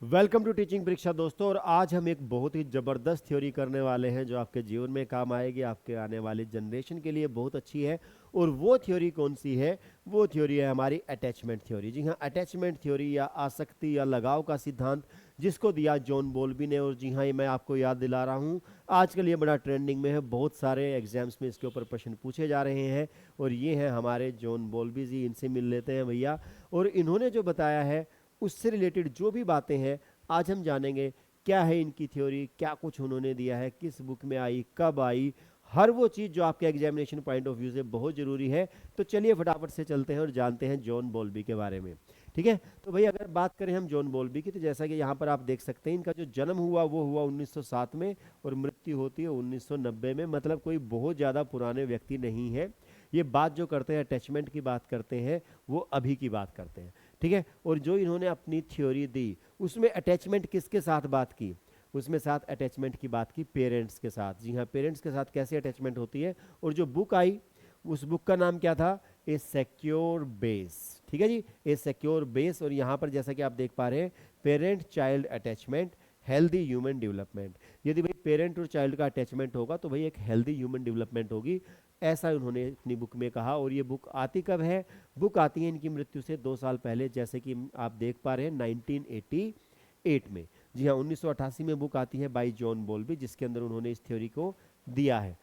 Welcome to teaching परीक्षा दोस्तों। और आज हम एक बहुत ही ज़बरदस्त थ्योरी करने वाले हैं जो आपके जीवन में काम आएगी, आपके आने वाली जनरेशन के लिए बहुत अच्छी है। और वो थ्योरी कौन सी है? वो थ्योरी है हमारी अटैचमेंट थ्योरी। जी हाँ, अटैचमेंट थ्योरी या आसक्ति या लगाव का सिद्धांत, जिसको दिया जॉन बॉल्बी ने। और जी हाँ, ये मैं आपको याद दिला रहा हूँ, आजकल ये बड़ा ट्रेंडिंग में है, बहुत सारे एग्जाम्स में इसके ऊपर प्रश्न पूछे जा रहे हैं। और ये हैं हमारे जॉन बॉल्बी जी, इनसे मिल लेते हैं भैया। और इन्होंने जो बताया है उससे रिलेटेड जो भी बातें हैं आज हम जानेंगे। क्या है इनकी थ्योरी, क्या कुछ उन्होंने दिया है, किस बुक में आई, कब आई, हर वो चीज़ जो आपके एग्जामिनेशन पॉइंट ऑफ व्यू से बहुत ज़रूरी है। तो चलिए फटाफट से चलते हैं और जानते हैं जॉन बॉल्बी के बारे में। ठीक है, तो भाई अगर बात करें हम जॉन बॉल्बी की, तो जैसा कि यहाँ पर आप देख सकते हैं, इनका जो जन्म हुआ वो हुआ 1907 में और मृत्यु होती है 1990 में। मतलब कोई बहुत ज़्यादा पुराने व्यक्ति नहीं है। ये बात जो करते हैं अटैचमेंट की बात करते हैं, वो अभी की बात करते हैं। ठीक है, और जो इन्होंने अपनी थ्योरी दी उसमें अटैचमेंट किसके साथ बात की? उसमें साथ अटैचमेंट की बात की पेरेंट्स के साथ। जी हाँ, पेरेंट्स के साथ कैसे अटैचमेंट होती है। और जो बुक आई उस बुक का नाम क्या था? ए सिक्योर बेस। ठीक है जी, ए सिक्योर बेस। और यहाँ पर जैसा कि आप देख पा रहे हैं, parent child attachment, healthy human development. यदि भाई पेरेंट और चाइल्ड का अटैचमेंट होगा तो भाई एक हेल्दी ह्यूमन डेवलपमेंट होगी, ऐसा उन्होंने अपनी बुक में कहा। और ये बुक आती कब है? बुक आती है इनकी मृत्यु से 2 साल पहले, जैसे कि आप देख पा रहे हैं 1988 में। जी हाँ, 1988 में बुक आती है बाई जॉन बॉल्बी, जिसके अंदर उन्होंने इस थ्योरी को दिया है।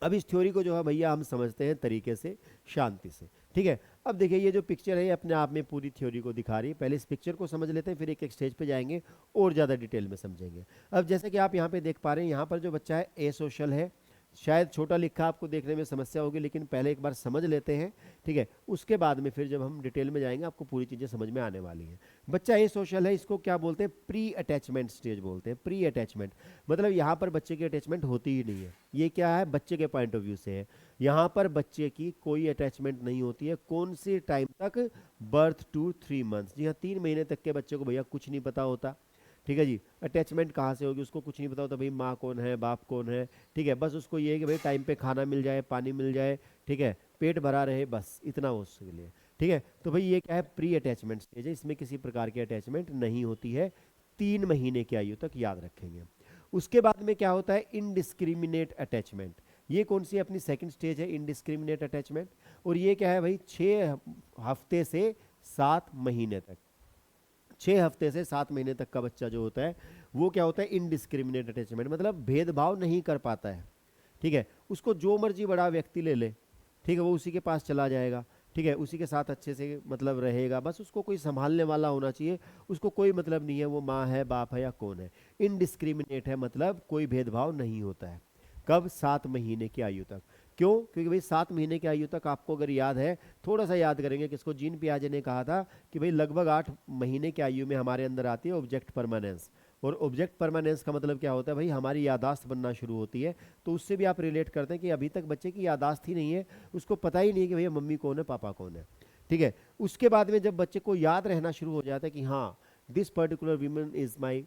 अब इस थ्योरी को जो है भैया हम समझते हैं तरीके से, शांति से। ठीक है, अब देखिए ये जो पिक्चर है ये अपने आप में पूरी थ्योरी को दिखा रही है। पहले इस पिक्चर को समझ लेते हैं, फिर एक एक स्टेज पे जाएंगे और ज़्यादा डिटेल में समझेंगे। अब जैसे कि आप यहाँ पे देख पा रहे हैं, यहाँ पर जो बच्चा है ए सोशल है। शायद छोटा लिखा आपको देखने में समस्या होगी, लेकिन पहले एक बार समझ लेते हैं। ठीक है, उसके बाद में फिर जब हम डिटेल में जाएंगे आपको पूरी चीज़ें समझ में आने वाली हैं। बच्चा ए सोशल है, इसको क्या बोलते हैं? प्री अटैचमेंट स्टेज बोलते हैं। प्री अटैचमेंट मतलब यहाँ पर बच्चे की अटैचमेंट होती ही नहीं है। ये क्या है? बच्चे के पॉइंट ऑफ व्यू से है। यहाँ पर बच्चे की कोई अटैचमेंट नहीं होती है। कौन से टाइम तक? Birth to 3 months. जी हाँ, 3 महीने तक के बच्चे को भैया कुछ नहीं पता होता। ठीक है जी, अटैचमेंट कहाँ से होगी उसको कुछ नहीं पता होता, भाई माँ कौन है, बाप कौन है। ठीक है, बस उसको ये है कि भाई टाइम पे खाना मिल जाए, पानी मिल जाए, ठीक है, पेट भरा रहे, बस इतना हो उसके लिए। ठीक है, तो भाई ये क्या है? प्री अटैचमेंट स्टेज है, इसमें किसी प्रकार की अटैचमेंट नहीं होती है। 3 महीने की आयु तक, याद रखेंगे। उसके बाद में क्या होता है? Indiscriminate attachment. ये कौन सी अपनी सेकंड स्टेज है, इनडिस्क्रिमिनेट अटैचमेंट। और ये क्या है भाई? 6 हफ्ते से 7 महीने तक। 6 हफ्ते से 7 महीने तक का बच्चा जो होता है वो क्या होता है? इनडिस्क्रिमिनेट अटैचमेंट, मतलब भेदभाव नहीं कर पाता है। ठीक है, उसको जो मर्जी बड़ा व्यक्ति ले ले, ठीक है, वो उसी के पास चला जाएगा। ठीक है, उसी के साथ अच्छे से मतलब रहेगा, बस उसको कोई संभालने वाला होना चाहिए। उसको कोई मतलब नहीं है वो माँ है, बाप है या कौन है। इनडिस्क्रिमिनेट है, मतलब कोई भेदभाव नहीं होता है। कब? 7 महीने की आयु तक। क्यों? क्योंकि भाई 7 महीने की आयु तक आपको अगर याद है, थोड़ा सा याद करेंगे, किसको? जीन पियाजे ने कहा था कि भाई लगभग 8 महीने की आयु में हमारे अंदर आती है ऑब्जेक्ट परमानेंस। और ऑब्जेक्ट परमानेंस का मतलब क्या होता है भाई? हमारी यादाश्त बनना शुरू होती है। तो उससे भी आप रिलेट करते हैं कि अभी तक बच्चे की यादाश्त ही नहीं है, उसको पता ही नहीं है कि भैया मम्मी कौन है, पापा कौन है। ठीक है, उसके बाद में जब बच्चे को याद रहना शुरू हो जाता है कि हाँ, this particular women is my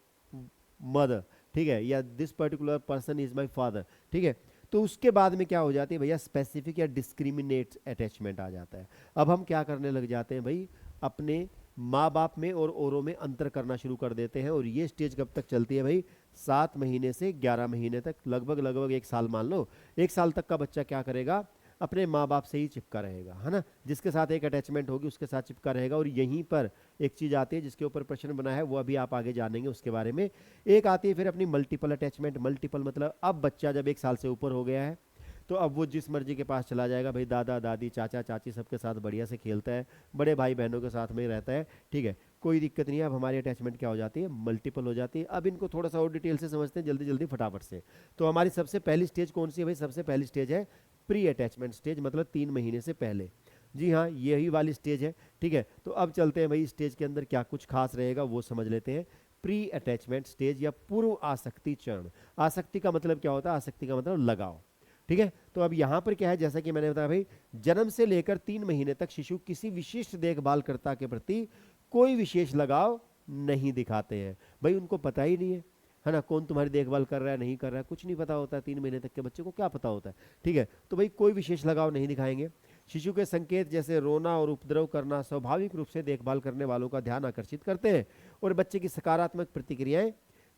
mother, ठीक है, या this particular person is my father. ठीक है, तो उसके बाद में क्या हो जाती है भैया? स्पेसिफिक या डिस्क्रिमिनेट अटैचमेंट आ जाता है। अब हम क्या करने लग जाते हैं भाई? अपने माँ बाप में और औरों में अंतर करना शुरू कर देते हैं। और ये स्टेज कब तक चलती है भाई? 7 महीने से 11 महीने तक, लगभग लगभग 1 साल मान लो। 1 साल तक का बच्चा क्या करेगा? अपने माँ बाप से ही चिपका रहेगा, है ना। जिसके साथ एक अटैचमेंट होगी उसके साथ चिपका रहेगा। और यहीं पर एक चीज आती है जिसके ऊपर प्रश्न बना है, वो अभी आप आगे जानेंगे उसके बारे में। एक आती है फिर अपनी मल्टीपल अटैचमेंट। मल्टीपल मतलब अब बच्चा जब 1 साल से ऊपर हो गया है तो अब वो जिस मर्जी के पास चला जाएगा भाई, दादा दादी चाचा चाची सबके साथ बढ़िया से खेलता है, बड़े भाई बहनों के साथ में रहता है। ठीक है, कोई दिक्कत नहीं है। अब हमारी अटैचमेंट क्या हो जाती है? मल्टीपल हो जाती है। अब इनको थोड़ा सा और डिटेल से समझते हैं, जल्दी जल्दी फटाफट से। तो हमारी सबसे पहली स्टेज कौन सी है भाई? सबसे पहली स्टेज है प्री अटैचमेंट स्टेज, मतलब 3 महीने से पहले। जी हाँ, यही वाली स्टेज है। ठीक है, तो अब चलते हैं भाई स्टेज के अंदर क्या कुछ खास रहेगा वो समझ लेते हैं। प्री अटैचमेंट स्टेज या पूर्व आसक्ति चरण। आसक्ति का मतलब क्या होता है? आसक्ति का मतलब लगाव। ठीक है, तो अब यहां पर क्या है, जैसा कि मैंने बताया भाई, जन्म से लेकर 3 महीने तक शिशु किसी विशिष्ट देखभालकर्ता के प्रति कोई विशेष लगाव नहीं दिखाते हैं। भाई उनको पता ही नहीं है ना, कौन तुम्हारी देखभाल कर रहा है नहीं कर रहा है, कुछ नहीं पता होता है। 3 महीने तक के बच्चे को क्या पता होता है। ठीक है, तो भाई कोई विशेष लगाव नहीं दिखाएंगे। शिशु के संकेत जैसे रोना और उपद्रव करना स्वाभाविक रूप से देखभाल करने वालों का ध्यान आकर्षित करते हैं। और बच्चे की सकारात्मक प्रतिक्रियाएं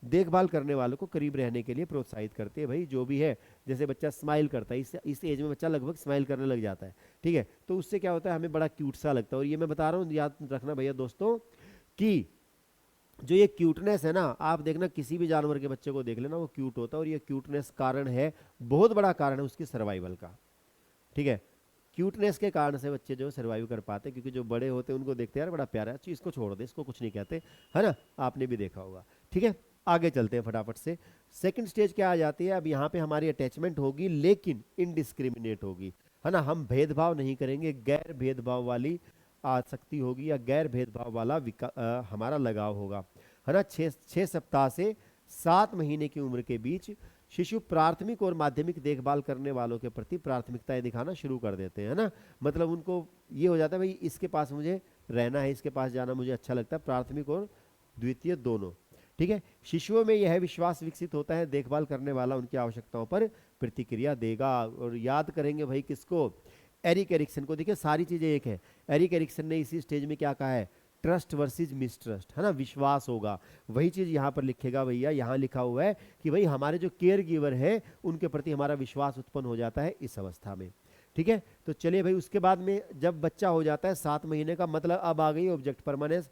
देखभाल करने वालों को करीब रहने के लिए प्रोत्साहित करते हैं। भाई जो भी है, जैसे बच्चा स्माइल करता है, इस एज में बच्चा लगभग स्माइल करने लग जाता है, ठीक है, तो उससे क्या होता है, हमें बड़ा क्यूट सा लगता है। और ये मैं बता रहा हूँ, याद रखना भैया दोस्तों, कि जो ये क्यूटनेस है ना, आप देखना किसी भी जानवर के बच्चे को देख लेना, वो क्यूट होता है, और ये क्यूटनेस कारण है, बहुत बड़ा कारण है उसकी सर्वाइवल का, ठीक है। क्यूटनेस के कारण से बच्चे जो सर्वाइव कर पाते हैं, क्योंकि जो बड़े होते हैं उनको देखते हैं यार बड़ा प्यारा है, अच्छा इसको छोड़ दे, इसको कुछ नहीं कहते, है ना, आपने भी देखा होगा, ठीक है। आगे चलते हैं फटाफट से। सेकंड स्टेज क्या आ जाती है, अब यहाँ पे हमारी अटैचमेंट होगी, लेकिन इनडिस्क्रिमिनेट होगी, है ना, हम भेदभाव नहीं करेंगे, गैर भेदभाव वाली आसक्ति होगी, या गैर भेदभाव वाला हमारा लगाव होगा, है ना। 6 सप्ताह से 7 महीने की उम्र के बीच शिशु प्राथमिक और माध्यमिक देखभाल करने वालों के प्रति प्राथमिकताएं दिखाना शुरू कर देते हैं, है ना। मतलब उनको ये हो जाता है भाई इसके पास मुझे रहना है, इसके पास जाना मुझे अच्छा लगता है, प्राथमिक और द्वितीय दोनों, ठीक है। शिशुओं में यह विश्वास विकसित होता है, देखभाल करने वाला उनकी आवश्यकताओं पर प्रतिक्रिया देगा। और याद करेंगे भाई किसको, एरिक एरिक्सन को। देखिए सारी चीजें एक है, एरिक एरिक्सन ने इसी स्टेज में क्या कहा है, ट्रस्ट वर्सेस मिसट्रस्ट, है ना, विश्वास होगा, वही चीज यहाँ पर लिखेगा भैया, यहाँ लिखा हुआ है कि भाई हमारे जो केयर गिवर है उनके प्रति हमारा विश्वास उत्पन्न हो जाता है इस अवस्था में, ठीक है। तो चलिए भाई, उसके बाद में जब बच्चा हो जाता है 7 महीने का, मतलब अब आ गई ऑब्जेक्ट परमानेंस,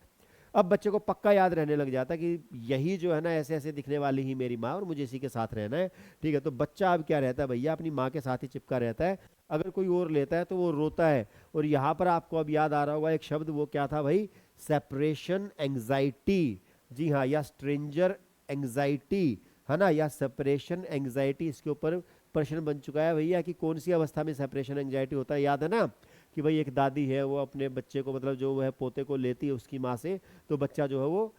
अब बच्चे को पक्का याद रहने लग जाता है कि यही जो है ना ऐसे ऐसे दिखने वाली ही मेरी माँ, और मुझे इसी के साथ रहना है, ठीक है। तो बच्चा अब क्या रहता है भैया, अपनी माँ के साथ ही चिपका रहता है, अगर कोई और लेता है तो वो रोता है। और यहाँ पर आपको अब याद आ रहा होगा एक शब्द, वो क्या था भाई, सेपरेशन एंग्जाइटी, जी हाँ, या स्ट्रेंजर एंग्जाइटी, है ना, या सेपरेशन एंग्जाइटी, इसके ऊपर प्रश्न बन चुका है भैया कि कौन सी अवस्था में सेपरेशन एंग्जाइटी होता है। याद है ना कि भाई एक दादी है, वो अपने बच्चे को, मतलब जो है पोते को लेती है उसकी माँ से, तो बच्चा जो है वो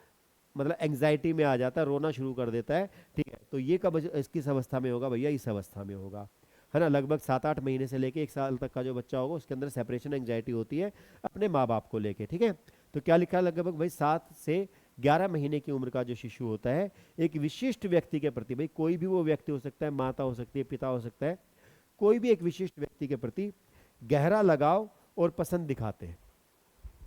मतलब एंग्जाइटी में आ जाता है, रोना शुरू कर देता है, ठीक है। तो ये कब किस अवस्था में होगा भैया, इस अवस्था में होगा, है ना। लगभग 7-8 महीने से लेके 1 साल तक का जो बच्चा होगा उसके अंदर सेपरेशन एंग्जाइटी होती है अपने माँ बाप को लेके, ठीक है। तो क्या लिखा है, लगभग भाई 7 से 11 महीने की उम्र का जो शिशु होता है एक विशिष्ट व्यक्ति के प्रति, भाई कोई भी वो व्यक्ति हो सकता है, माता हो सकती है, पिता हो सकता है, कोई भी एक विशिष्ट व्यक्ति के प्रति गहरा लगाव और पसंद दिखाते हैं,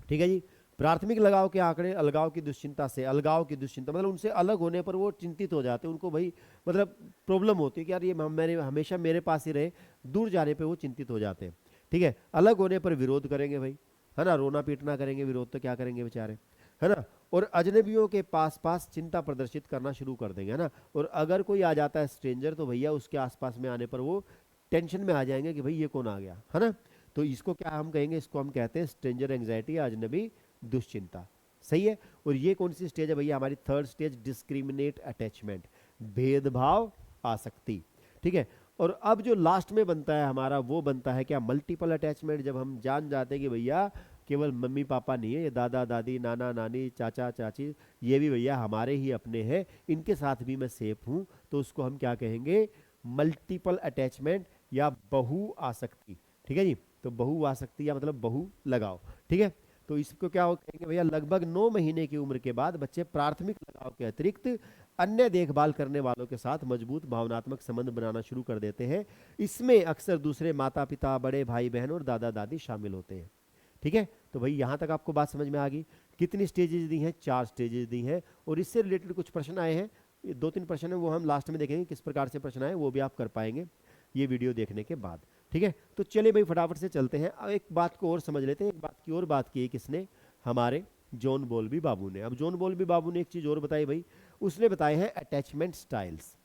ठीक है जी। प्राथमिक लगाव के आंकड़े अलगाव की दुश्चिंता से, अलगाव की दुश्चिंता मतलब उनसे अलग होने पर वो चिंतित हो जाते हैं, उनको भाई मतलब प्रॉब्लम होती है कि यार ये मैंने हमेशा मेरे पास ही रहे, दूर जाने पे वो चिंतित हो जाते हैं, ठीक है। अलग होने पर विरोध करेंगे भाई, है ना, रोना पीटना करेंगे, विरोध तो क्या करेंगे बेचारे, है ना। और अजनबियों के पास पास चिंता प्रदर्शित करना शुरू कर देंगे, है ना। और अगर कोई आ जाता है स्ट्रेंजर, तो भैया उसके आसपास में आने पर वो टेंशन में आ जाएंगे कि भाई ये कौन आ गया, है ना। तो इसको क्या हम कहेंगे, इसको हम कहते हैं स्ट्रेंजर एंग्जाइटी या अजनबी दुश्चिंता, सही है। और ये कौन सी स्टेज है भैया, हमारी थर्ड स्टेज, डिस्क्रिमिनेट अटैचमेंट, भेदभाव आसक्ति, ठीक है। और अब जो लास्ट में बनता है हमारा, वो बनता है क्या, मल्टीपल अटैचमेंट, जब हम जान जाते हैं कि भैया केवल मम्मी पापा नहीं है, ये दादा दादी, नाना नानी, चाचा चाची, ये भी भैया हमारे ही अपने हैं, इनके साथ भी मैं सेफ हूं, तो उसको हम क्या कहेंगे, मल्टीपल अटैचमेंट या बहु आसक्ति, ठीक है जी। तो बहु आसक्ति या मतलब बहु लगाव, ठीक है। तो इसको क्या कहेंगे भैया, लगभग 9 महीने की उम्र के बाद बच्चे प्राथमिक लगाव के अतिरिक्त अन्य देखभाल करने वालों के साथ मजबूत भावनात्मक संबंध बनाना शुरू कर देते हैं। इसमें अक्सर दूसरे माता पिता, बड़े भाई बहन और दादा दादी शामिल होते हैं, ठीक है। तो भाई यहां तक आपको बात समझ में आ गई। कितनी स्टेजेस दी हैं, 4 स्टेजेस दी हैं। और इससे रिलेटेड कुछ प्रश्न आए हैं, 2-3 प्रश्न है, वो हम लास्ट में देखेंगे किस प्रकार से प्रश्न आए, वो भी आप कर पाएंगे ये वीडियो देखने के बाद, ठीक है। तो चलिए भाई फटाफट से चलते हैं, अब एक बात को और समझ लेते हैं। एक बात की और बात की है किसने, हमारे जॉन बॉल्बी बाबू ने। अब जॉन बॉल्बी बाबू ने एक चीज और बताई भाई, उसने बताए हैं अटैचमेंट स्टाइल्स।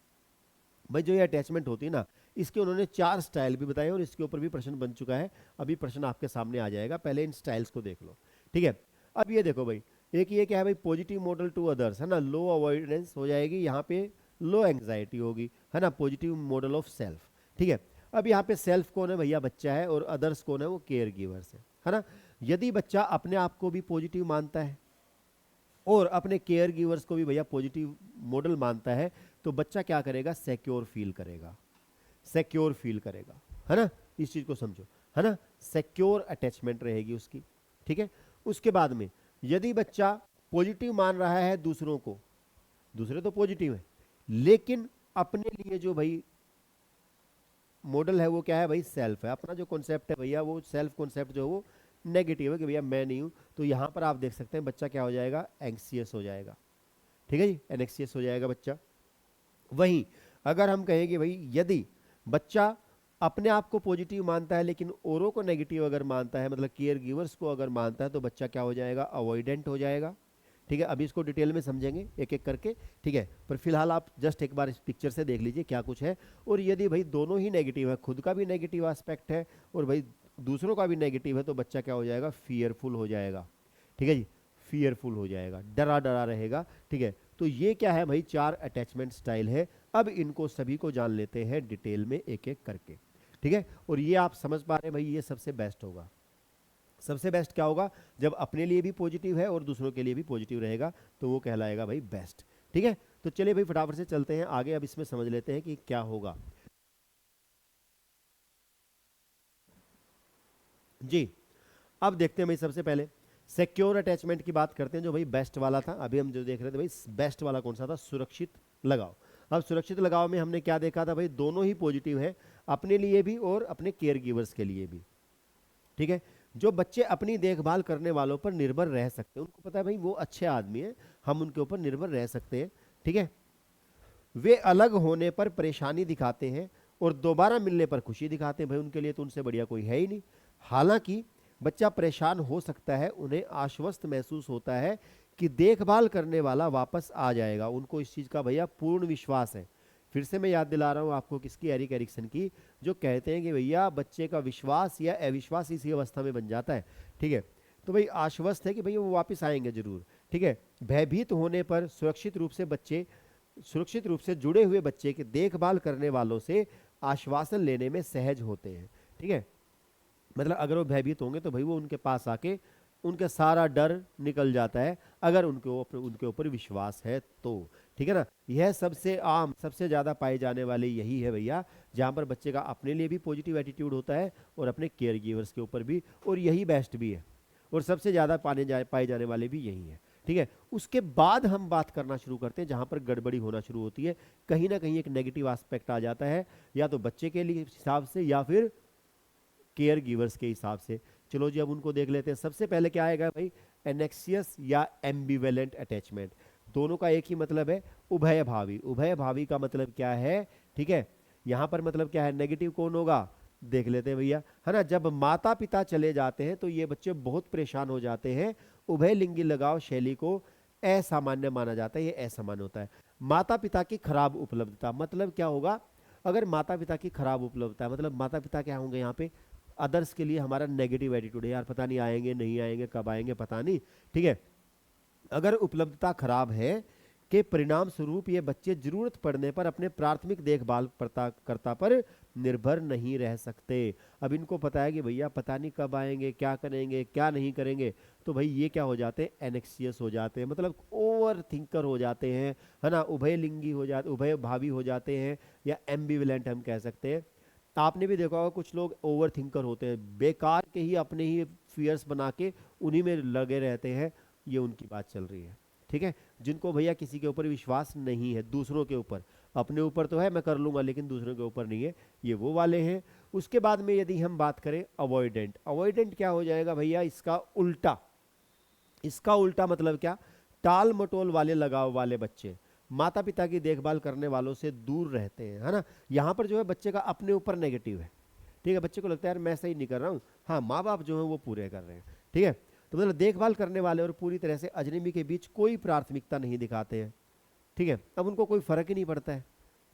भाई जो ये अटैचमेंट होती है ना, इसके उन्होंने 4 स्टाइल भी बताए, और इसके ऊपर भी प्रश्न बन चुका है, अभी प्रश्न आपके सामने आ जाएगा, पहले इन स्टाइल्स को देख लो, ठीक है। अब ये देखो भाई, एक ये क्या है भाई, पॉजिटिव मॉडल टू अदर्स, है ना, लो अवॉइडेंस हो जाएगी, यहाँ पे लो एंग्जाइटी होगी, है ना, पॉजिटिव मॉडल ऑफ सेल्फ, ठीक है। अब यहाँ पे सेल्फ कौन है भैया, बच्चा है, और अदर्स कौन है, वो केयर गिवर्स है ना। यदि बच्चा अपने आप को भी पॉजिटिव मानता है और अपने केयर गिवर्स को भी भैया पॉजिटिव मॉडल मानता है, तो बच्चा क्या करेगा, सिक्योर फील करेगा, सिक्योर फील करेगा, है ना। इस चीज को समझो, है ना, सिक्योर अटैचमेंट रहेगी उसकी, ठीक है। उसके बाद में यदि बच्चा पॉजिटिव मान रहा है दूसरों को, दूसरे तो पॉजिटिव है, लेकिन अपने लिए जो भाई मॉडल है वो क्या है भाई, सेल्फ है, अपना जो कॉन्सेप्ट है भैया, वो सेल्फ कॉन्सेप्ट जो है वो नेगेटिव है कि भैया मैं नहीं हूं, तो यहाँ पर आप देख सकते हैं बच्चा क्या हो जाएगा, एंक्सियस हो जाएगा। ठीक है जी, एनेक्सियस हो जाएगा बच्चा। वहीं अगर हम कहें कि भाई यदि बच्चा अपने आप को पॉजिटिव मानता है लेकिन औरों को नेगेटिव अगर मानता है, मतलब केयर गिवर्स को अगर मानता है, तो बच्चा क्या हो जाएगा, अवॉइडेंट हो जाएगा। ठीक है, अभी इसको डिटेल में समझेंगे एक एक करके। ठीक है, पर फिलहाल आप जस्ट एक बार इस पिक्चर से देख लीजिए क्या कुछ है। और यदि भाई दोनों ही नेगेटिव है, खुद का भी नेगेटिव एस्पेक्ट है और भाई दूसरों का भी नेगेटिव है, तो बच्चा क्या हो जाएगा, फियरफुल हो जाएगा। ठीक है जी, फियरफुल हो जाएगा, डरा डरा रहेगा। ठीक है, तो ये क्या है भाई, 4 अटैचमेंट स्टाइल है। अब इनको सभी को जान लेते हैं डिटेल में एक एक करके। ठीक है, और ये आप समझ पा रहे हैं भाई, ये सबसे बेस्ट होगा। सबसे बेस्ट क्या होगा, जब अपने लिए भी पॉजिटिव है और दूसरों के लिए भी पॉजिटिव रहेगा, तो वो कहलाएगा भाई बेस्ट। ठीक है, तो चलिए भाई फटाफट से चलते हैं आगे। अब इसमें समझ लेते हैं कि क्या होगा जी। अब देखते हैं भाई, सबसे पहले सिक्योर अटैचमेंट की बात करते हैं, जो भाई बेस्ट वाला था। अभी हम जो देख रहे थे भाई, बेस्ट वाला कौन सा था, सुरक्षित लगाव। अब सुरक्षित लगाव में हमने क्या देखा था भाई, दोनों ही पॉजिटिव है, अपने लिए भी और अपने केयर गिवर्स के लिए भी। ठीक है, जो बच्चे अपनी देखभाल करने वालों पर निर्भर रह सकते हैं, उनको पता है भाई वो अच्छे आदमी हैं, हम उनके ऊपर निर्भर रह सकते हैं। ठीक है, वे अलग होने पर परेशानी दिखाते हैं और दोबारा मिलने पर खुशी दिखाते हैं, भाई उनके लिए तो उनसे बढ़िया कोई है ही नहीं। हालांकि बच्चा परेशान हो सकता है, उन्हें आश्वस्त महसूस होता है कि देखभाल करने वाला वापस आ जाएगा, उनको इस चीज का भैया पूर्ण विश्वास है। फिर से मैं याद दिला रहा हूं आपको किसकी, एरिक एरिक्सन की, जो कहते हैं कि भैया बच्चे का विश्वास या अविश्वास इसी अवस्था में बन जाता है। ठीक है, तो भाई आश्वस्त है कि भैया वो वापस आएंगे जरूर। ठीक है, भयभीत होने पर सुरक्षित रूप से जुड़े हुए बच्चे की देखभाल करने वालों से आश्वासन लेने में सहज होते हैं। ठीक है, मतलब अगर वो भयभीत होंगे तो भाई वो उनके पास आके उनका सारा डर निकल जाता है, अगर उनके ऊपर विश्वास है तो। ठीक है ना, यह सबसे आम, सबसे ज्यादा पाए जाने वाले यही है भैया, जहां पर बच्चे का अपने लिए भी पॉजिटिव एटीट्यूड होता है और अपने केयर गिवर्स के ऊपर भी, और यही बेस्ट भी है, और सबसे ज्यादा पाए जाने वाले भी यही है। ठीक है, उसके बाद हम बात करना शुरू करते हैं जहां पर गड़बड़ी होना शुरू होती है, कहीं ना कहीं एक नेगेटिव एस्पेक्ट आ जाता है, या तो बच्चे के लिए हिसाब से या फिर केयर गिवर्स के हिसाब से। चलो जी, अब उनको देख लेते हैं। सबसे पहले क्या आएगा भाई, एनेक्सियस या एम्बिवेलेंट अटैचमेंट। दोनों का एक ही मतलब है, उभय भावी। उभय भावी का मतलब क्या है, ठीक है, यहां पर मतलब क्या है, नेगेटिव कौन होगा, देख लेते हैं भैया, है ना। जब माता पिता चले जाते हैं तो ये बच्चे बहुत परेशान हो जाते हैं। उभय लिंगी लगाव शैली को असामान्य माना जाता है, ये असामान्य होता है। माता पिता की खराब उपलब्धता, मतलब क्या होगा, अगर माता पिता की खराब उपलब्धता है, मतलब माता पिता क्या होंगे यहाँ पे, अदर्स के लिए हमारा नेगेटिव एटीट्यूड है, यार पता नहीं आएंगे नहीं आएंगे, कब आएंगे पता नहीं। ठीक है, अगर उपलब्धता खराब है के परिणाम स्वरूप ये बच्चे जरूरत पड़ने पर अपने प्राथमिक देखभाल कर्ता पर निर्भर नहीं रह सकते। अब इनको पता है कि भैया पता नहीं कब आएंगे, क्या करेंगे क्या नहीं करेंगे, तो भाई ये क्या हो जाते हैं, एनेक्सियस हो जाते हैं, मतलब ओवर थिंकर हो जाते हैं, है ना, उभय लिंगी हो जाते, उभय भावी हो जाते हैं, या एम्बिवेलेंट हम कह सकते हैं। आपने भी देखा होगा कुछ लोग ओवर थिंकर होते हैं, बेकार के ही अपने ही फियर्स बना के उन्हीं में लगे रहते हैं, ये उनकी बात चल रही है। ठीक है, जिनको भैया किसी के ऊपर विश्वास नहीं है, दूसरों के ऊपर, अपने ऊपर तो है मैं कर लूंगा लेकिन दूसरों के ऊपर नहीं है, ये वो वाले हैं। उसके बाद में यदि हम बात करें अवॉइडेंट, अवॉइडेंट क्या हो जाएगा भैया, इसका उल्टा। इसका उल्टा मतलब क्या, टाल मटोल वाले लगाव वाले बच्चे, माता पिता की देखभाल करने वालों से दूर रहते हैं, है ना। यहाँ पर जो है बच्चे का अपने ऊपर नेगेटिव है। ठीक है, बच्चे को लगता है यार मैं सही नहीं कर रहा हूँ, हाँ माँ बाप जो है वो पूरे कर रहे हैं। ठीक है, तो मतलब देखभाल करने वाले और पूरी तरह से अजनबी के बीच कोई प्राथमिकता नहीं दिखाते हैं। ठीक है, अब उनको कोई फर्क ही नहीं पड़ता है,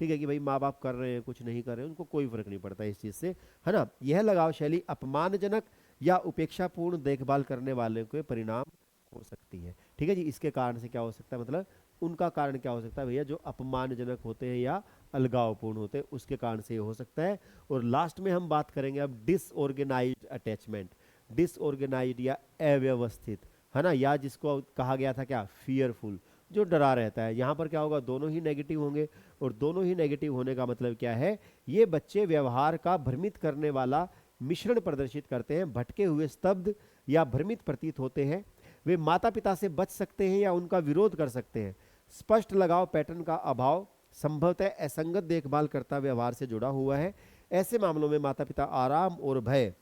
ठीक है, कि भाई माँ बाप कर रहे हैं कुछ नहीं कर रहे हैं, उनको कोई फर्क नहीं पड़ता इस चीज से, है ना। यह लगाव शैली अपमानजनक या उपेक्षापूर्ण देखभाल करने वाले के परिणाम हो सकती है। ठीक है जी, इसके कारण से क्या हो सकता है, मतलब उनका कारण क्या हो सकता है भैया, जो अपमानजनक होते हैं या अलगावपूर्ण होते हैं, उसके कारण से ये हो सकता है। और लास्ट में हम बात करेंगे अब डिसऑर्गेनाइज्ड अटैचमेंट, डिसऑर्गेनाइज्ड या अव्यवस्थित, है ना, या जिसको कहा गया था क्या, फियरफुल, जो डरा रहता है। यहाँ पर क्या होगा, दोनों ही नेगेटिव होंगे, और दोनों ही नेगेटिव होने का मतलब क्या है, ये बच्चे व्यवहार का भ्रमित करने वाला मिश्रण प्रदर्शित करते हैं, भटके हुए, स्तब्ध या भ्रमित प्रतीत होते हैं। वे माता पिता से बच सकते हैं या उनका विरोध कर सकते हैं। स्पष्ट लगाव पैटर्न का अभाव संभवतः असंगत देखभाल करता व्यवहार से जुड़ा हुआ है। ऐसे मामलों में माता पिता आराम और भय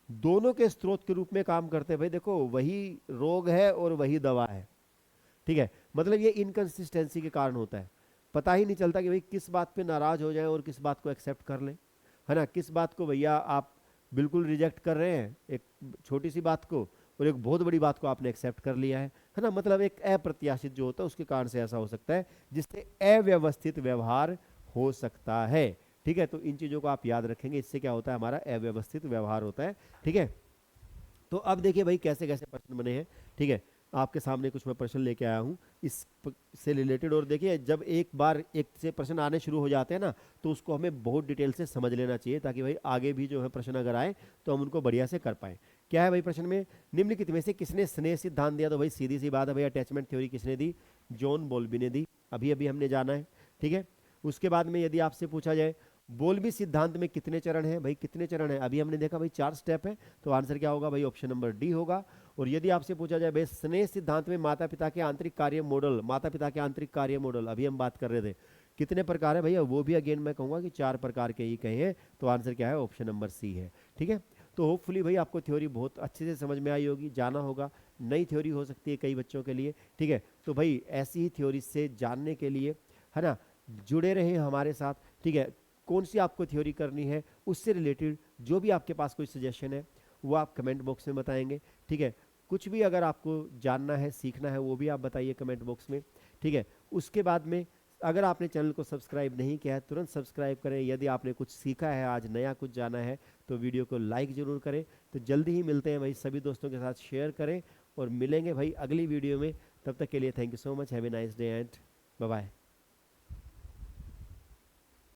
दोनों के स्रोत के रूप में काम करते हैं। भाई देखो, वही रोग है और वही दवा है, ठीक है। मतलब ये इनकंसिस्टेंसी के कारण होता है, पता ही नहीं चलता कि भाई किस बात पे नाराज हो जाए और किस बात को एक्सेप्ट कर लें, है ना। किस बात को भैया आप बिल्कुल रिजेक्ट कर रहे हैं, एक छोटी सी बात को, और एक बहुत बड़ी बात को आपने एक्सेप्ट कर लिया है ना। मतलब एक अप्रत्याशित जो होता है उसके कारण से ऐसा हो सकता है, जिससे अव्यवस्थित व्यवहार हो सकता है, ठीक है। तो इन चीजों को आप याद रखेंगे, इससे क्या होता है, हमारा अव्यवस्थित व्यवहार होता है, ठीक है। तो अब देखिए भाई कैसे कैसे प्रश्न बने हैं, ठीक है। आपके सामने कुछ मैं प्रश्न लेके आया हूँ से रिलेटेड। और देखिए, जब एक बार एक से प्रश्न आने शुरू हो जाते हैं ना, तो उसको हमें बहुत डिटेल से समझ लेना चाहिए, ताकि भाई आगे भी जो है प्रश्न अगर आए तो हम उनको बढ़िया से कर पाए। क्या है भाई प्रश्न में, निम्नलिखित में से किसने स्नेह सिद्धांत दिया? तो भाई सीधी सी बात है भाई, अटैचमेंट थ्योरी किसने दी? जॉन बॉल्बी ने दी, अभी अभी हमने जाना है, ठीक है। उसके बाद में यदि आपसे पूछा जाए बॉल्बी सिद्धांत में कितने चरण हैं, भाई कितने चरण हैं? अभी हमने देखा भाई 4 स्टेप है, तो आंसर क्या होगा भाई? ऑप्शन नंबर डी होगा। और यदि आपसे पूछा जाए भाई स्नेह सिद्धांत में माता पिता के आंतरिक कार्य मॉडल, माता पिता के आंतरिक कार्य मॉडल अभी हम बात कर रहे थे, कितने प्रकार है भैया? वो भी अगेन मैं कहूंगा कि 4 प्रकार के ही कहे हैं, तो आंसर क्या है? ऑप्शन नंबर सी है, ठीक है। तो होपफुली भाई आपको थ्योरी बहुत अच्छे से समझ में आई होगी, जाना होगा। नई थ्योरी हो सकती है कई बच्चों के लिए, ठीक है। तो भाई ऐसी ही थ्योरी से जानने के लिए, है ना, जुड़े रहे हमारे साथ, ठीक है। कौन सी आपको थ्योरी करनी है, उससे रिलेटेड जो भी आपके पास कोई सजेशन है वो आप कमेंट बॉक्स में बताएंगे, ठीक है। कुछ भी अगर आपको जानना है, सीखना है, वो भी आप बताइए कमेंट बॉक्स में, ठीक है। उसके बाद में अगर आपने चैनल को सब्सक्राइब नहीं किया है, तुरंत सब्सक्राइब करें। यदि आपने कुछ सीखा है आज, नया कुछ जाना है, तो वीडियो को लाइक जरूर करें। तो जल्दी ही मिलते हैं भाई, सभी दोस्तों के साथ शेयर करें, और मिलेंगे भाई अगली वीडियो में। तब तक के लिए thank you so much, have a nice day and bye bye.